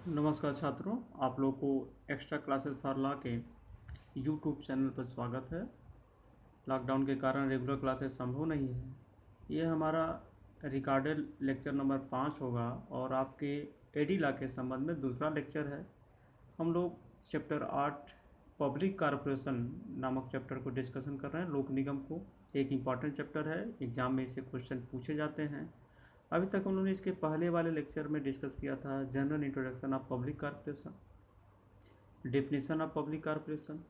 नमस्कार छात्रों, आप लोग को एक्स्ट्रा क्लासेस फॉर लॉ के यूट्यूब चैनल पर स्वागत है। लॉकडाउन के कारण रेगुलर क्लासेस संभव नहीं है। ये हमारा रिकॉर्डेड लेक्चर नंबर 5 होगा और आपके एडी लॉ के संबंध में दूसरा लेक्चर है। हम लोग चैप्टर 8 पब्लिक कॉरपोरेशन नामक चैप्टर को डिस्कशन कर रहे हैं। लोक निगम को एक इम्पॉर्टेंट चैप्टर है, एग्जाम में इससे क्वेश्चन पूछे जाते हैं। अभी तक उन्होंने इसके पहले वाले लेक्चर में डिस्कस किया था general introduction of public corporation, definition of public corporation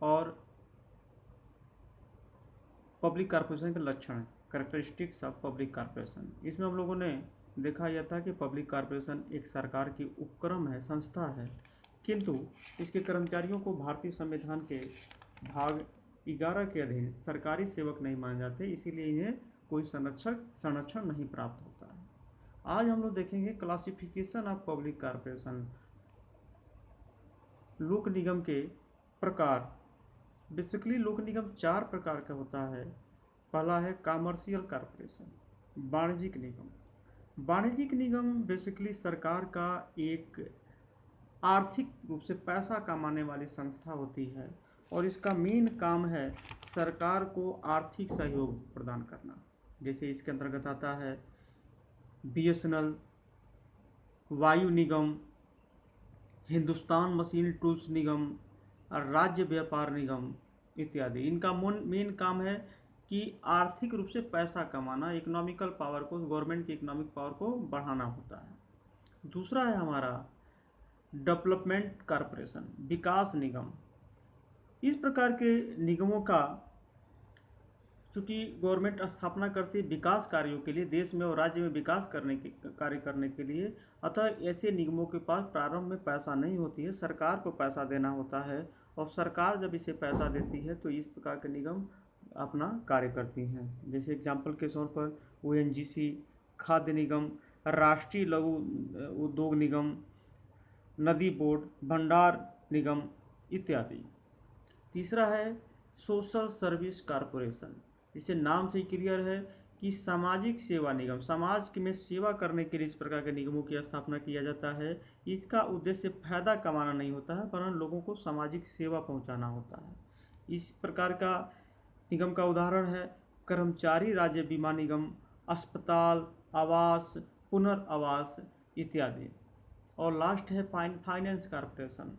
और पब्लिक कॉरपोरेशन के लक्षण, कैरेक्टरिस्टिक्स ऑफ पब्लिक कॉरपोरेशन। इसमें हम लोगों ने देखा यह था कि पब्लिक कॉरपोरेशन एक सरकार की उपक्रम है, संस्था है, किंतु इसके कर्मचारियों को भारतीय संविधान के भाग 11 के अधीन सरकारी सेवक नहीं माने जाते, इसीलिए इन्हें कोई संरक्षण नहीं प्राप्त होता है। आज हम लोग देखेंगे क्लासिफिकेशन ऑफ पब्लिक कॉरपोरेशन, लोक निगम के प्रकार। बेसिकली लोक निगम 4 प्रकार का होता है। पहला है कॉमर्शियल कॉरपोरेशन, वाणिज्यिक निगम। वाणिज्यिक निगम बेसिकली सरकार का एक आर्थिक रूप से पैसा कमाने वाली संस्था होती है और इसका मेन काम है सरकार को आर्थिक सहयोग प्रदान करना। जैसे इसके अंतर्गत आता है बीएसएनएल, वायु निगम, हिंदुस्तान मशीन टूल्स निगम और राज्य व्यापार निगम इत्यादि। इनका मेन काम है कि आर्थिक रूप से पैसा कमाना, इकोनॉमिकल पावर को, गवर्नमेंट की इकोनॉमिक पावर को बढ़ाना होता है। दूसरा है हमारा डेवलपमेंट कॉरपोरेशन, विकास निगम। इस प्रकार के निगमों का चूँकि गवर्नमेंट स्थापना करती है विकास कार्यों के लिए, देश में और राज्य में विकास कार्य करने के लिए, अतः ऐसे निगमों के पास प्रारंभ में पैसा नहीं होती है, सरकार को पैसा देना होता है और सरकार जब इसे पैसा देती है तो इस प्रकार के निगम अपना कार्य करती हैं। जैसे एग्जाम्पल के तौर पर ओएनजीसी, खाद्य निगम, राष्ट्रीय लघु उद्योग निगम, नदी बोर्ड, भंडार निगम इत्यादि। तीसरा है सोशल सर्विस कॉरपोरेशन। इसे नाम से ही क्लियर है कि सामाजिक सेवा निगम, समाज में सेवा करने के लिए इस प्रकार के निगमों की स्थापना किया जाता है। इसका उद्देश्य फायदा कमाना नहीं होता है, परंतु लोगों को सामाजिक सेवा पहुंचाना होता है। इस प्रकार का निगम का उदाहरण है कर्मचारी राज्य बीमा निगम, अस्पताल, आवास, पुनर्वास इत्यादि। और लास्ट है फाइनेंस कॉरपोरेशन।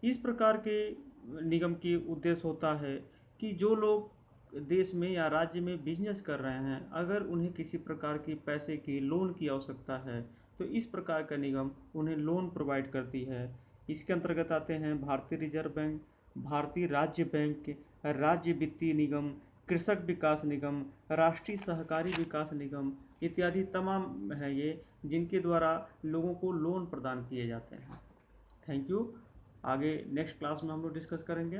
इस प्रकार के निगम की उद्देश्य होता है कि जो लोग देश में या राज्य में बिजनेस कर रहे हैं, अगर उन्हें किसी प्रकार की पैसे की लोन की आवश्यकता है तो इस प्रकार का निगम उन्हें लोन प्रोवाइड करती है। इसके अंतर्गत आते हैं भारतीय रिजर्व बैंक, भारतीय राज्य बैंक, राज्य वित्तीय निगम, कृषक विकास निगम, राष्ट्रीय सहकारी विकास निगम इत्यादि तमाम हैं ये, जिनके द्वारा लोगों को लोन प्रदान किए जाते हैं। Thank you. आगे नेक्स्ट क्लास में हम लोग डिस्कस करेंगे।